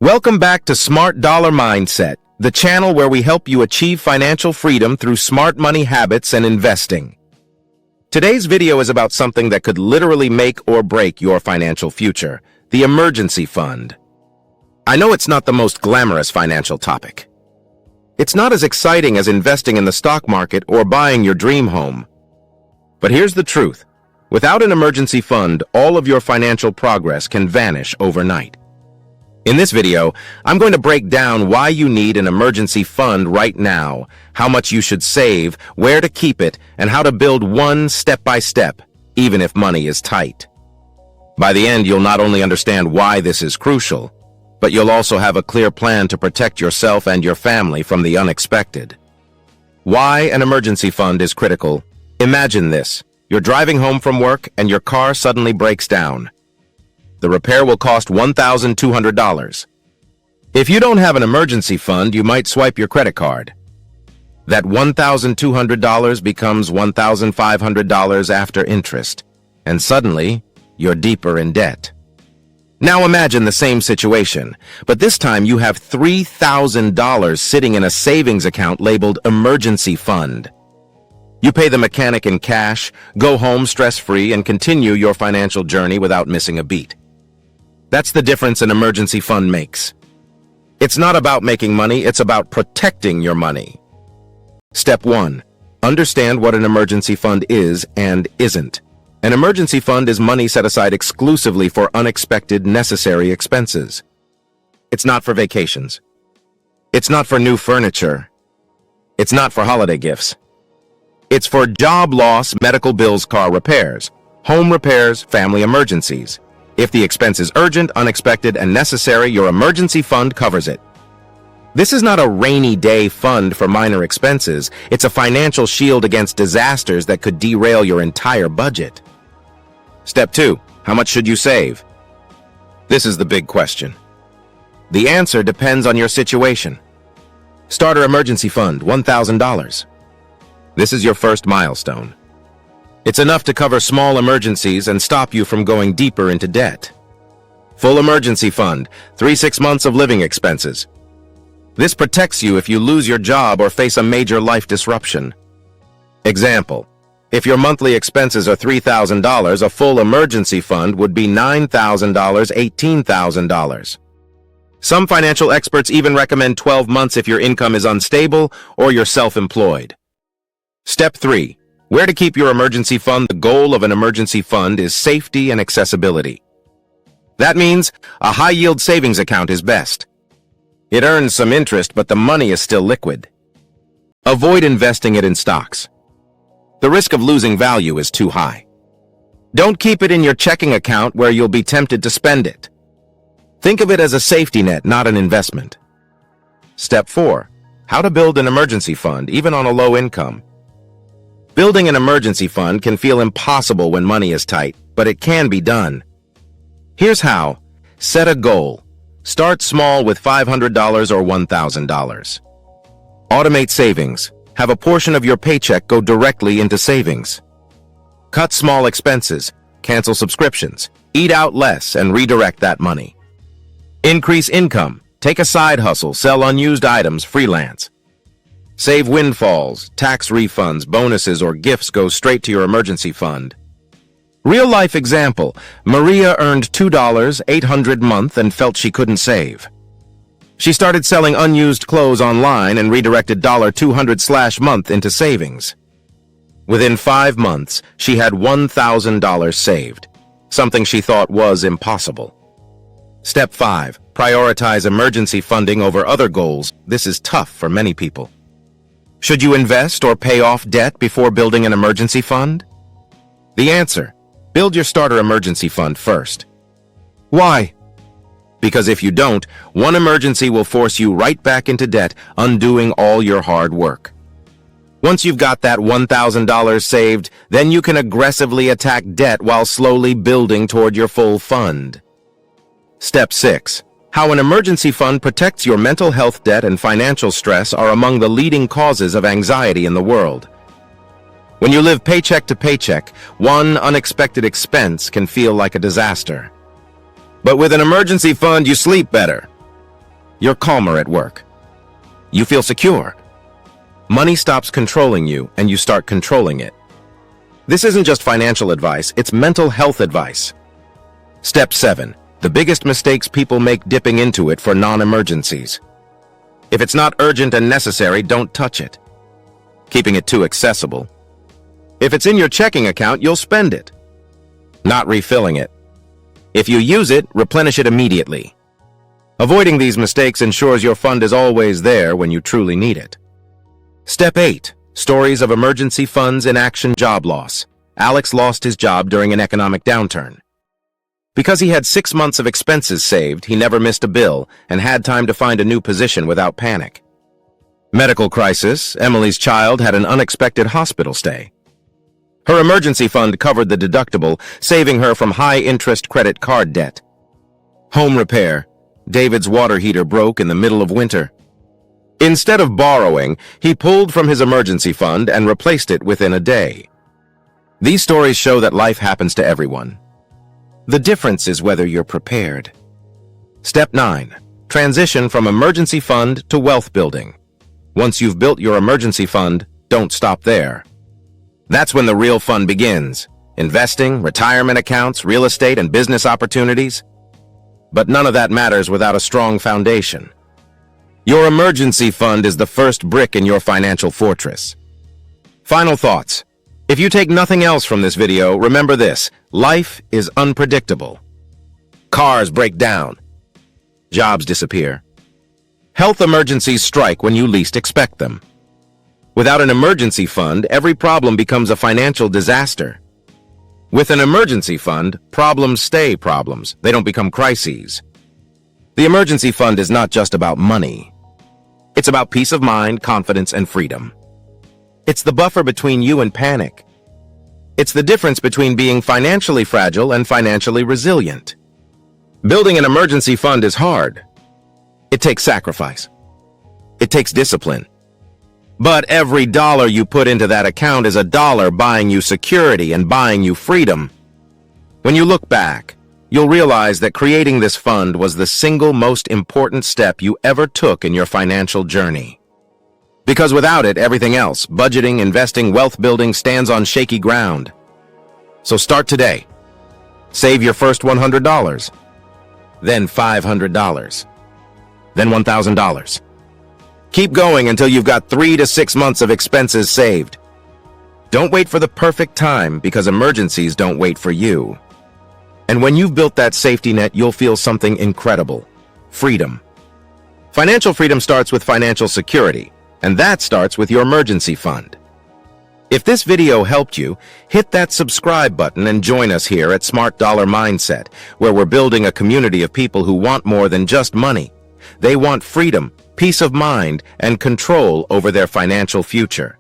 Welcome back to Smart Dollar Mindset, the channel where we help you achieve financial freedom through smart money habits and investing. Today's video is about something that could literally make or break your financial future, the emergency fund. I know it's not the most glamorous financial topic. It's not as exciting as investing in the stock market or buying your dream home. But here's the truth. Without an emergency fund, all of your financial progress can vanish overnight. In this video, I'm going to break down why you need an emergency fund right now, how much you should save, where to keep it, and how to build one step by step, even if money is tight. By the end, you'll not only understand why this is crucial, but you'll also have a clear plan to protect yourself and your family from the unexpected. Why an emergency fund is critical. Imagine this. You're driving home from work and your car suddenly breaks down. The repair will cost $1,200. If you don't have an emergency fund, you might swipe your credit card. That $1,200 becomes $1,500 after interest, and suddenly, you're deeper in debt. Now imagine the same situation, but this time you have $3,000 sitting in a savings account labeled emergency fund. You pay the mechanic in cash, go home stress-free, and continue your financial journey without missing a beat. That's the difference an emergency fund makes. It's not about making money, it's about protecting your money. Step 1. Understand what an emergency fund is and isn't. An emergency fund is money set aside exclusively for unexpected, necessary expenses. It's not for vacations. It's not for new furniture. It's not for holiday gifts. It's for job loss, medical bills, car repairs, home repairs, family emergencies. If the expense is urgent, unexpected, and necessary, your emergency fund covers it. This is not a rainy day fund for minor expenses. It's a financial shield against disasters that could derail your entire budget. Step 2. How much should you save? This is the big question. The answer depends on your situation. Starter emergency fund, $1,000. This is your first milestone. It's enough to cover small emergencies and stop you from going deeper into debt. Full emergency fund, 3-6 months of living expenses. This protects you if you lose your job or face a major life disruption. Example, if your monthly expenses are $3,000, a full emergency fund would be $9,000, $18,000. Some financial experts even recommend 12 months if your income is unstable or you're self-employed. Step 3. Where to keep your emergency fund. The goal of an emergency fund is safety and accessibility. That means a high-yield savings account is best. It earns some interest, but the money is still liquid. Avoid investing it in stocks. The risk of losing value is too high. Don't keep it in your checking account where you'll be tempted to spend it. Think of it as a safety net, not an investment. Step 4. How to build an emergency fund, even on a low income. Building an emergency fund can feel impossible when money is tight, but it can be done. Here's how. Set a goal. Start small with $500 or $1,000. Automate savings. Have a portion of your paycheck go directly into savings. Cut small expenses. Cancel subscriptions. Eat out less and redirect that money. Increase income. Take a side hustle. Sell unused items. Freelance. Save windfalls, tax refunds, bonuses, or gifts go straight to your emergency fund. Real-life example, Maria earned $800 a month and felt she couldn't save. She started selling unused clothes online and redirected $200/month into savings. Within 5 months, she had $1,000 saved, something she thought was impossible. Step 5. Prioritize emergency funding over other goals. This is tough for many people. Should you invest or pay off debt before building an emergency fund? The answer, build your starter emergency fund first. Why? Because if you don't, one emergency will force you right back into debt, undoing all your hard work. Once you've got that $1,000 saved, then you can aggressively attack debt while slowly building toward your full fund. Step 6. How an emergency fund protects your mental health. Debt and financial stress are among the leading causes of anxiety in the world. When you live paycheck to paycheck, one unexpected expense can feel like a disaster. But with an emergency fund, you sleep better. You're calmer at work. You feel secure. Money stops controlling you and you start controlling it. This isn't just financial advice, it's mental health advice. Step 7. The biggest mistakes people make dipping into it for non-emergencies. If it's not urgent and necessary, don't touch it. Keeping it too accessible. If it's in your checking account, you'll spend it. Not refilling it. If you use it, replenish it immediately. Avoiding these mistakes ensures your fund is always there when you truly need it. Step 8. Stories of emergency funds in action. Job loss. Alex lost his job during an economic downturn. Because he had 6 months of expenses saved, he never missed a bill and had time to find a new position without panic. Medical crisis. Emily's child had an unexpected hospital stay. Her emergency fund covered the deductible, saving her from high-interest credit card debt. Home repair. David's water heater broke in the middle of winter. Instead of borrowing, he pulled from his emergency fund and replaced it within a day. These stories show that life happens to everyone. The difference is whether you're prepared. Step 9. Transition from emergency fund to wealth building. Once you've built your emergency fund, don't stop there. That's when the real fun begins. Investing, retirement accounts, real estate, and business opportunities. But none of that matters without a strong foundation. Your emergency fund is the first brick in your financial fortress. Final thoughts. If you take nothing else from this video, remember this: life is unpredictable. Cars break down. Jobs disappear. Health emergencies strike when you least expect them. Without an emergency fund, every problem becomes a financial disaster. With an emergency fund, problems stay problems. They don't become crises. The emergency fund is not just about money. It's about peace of mind, confidence, and freedom. It's the buffer between you and panic. It's the difference between being financially fragile and financially resilient. Building an emergency fund is hard. It takes sacrifice. It takes discipline. But every dollar you put into that account is a dollar buying you security and buying you freedom. When you look back, you'll realize that creating this fund was the single most important step you ever took in your financial journey. Because without it, everything else, budgeting, investing, wealth building, stands on shaky ground. So start today. Save your first $100, then $500, then $1,000. Keep going until you've got 3 to 6 months of expenses saved. Don't wait for the perfect time, because emergencies don't wait for you. And when you've built that safety net, you'll feel something incredible: freedom. Financial freedom starts with financial security, and that starts with your emergency fund. If this video helped you, hit that subscribe button and join us here at Smart Dollar Mindset, where we're building a community of people who want more than just money. They want freedom, peace of mind, and control over their financial future.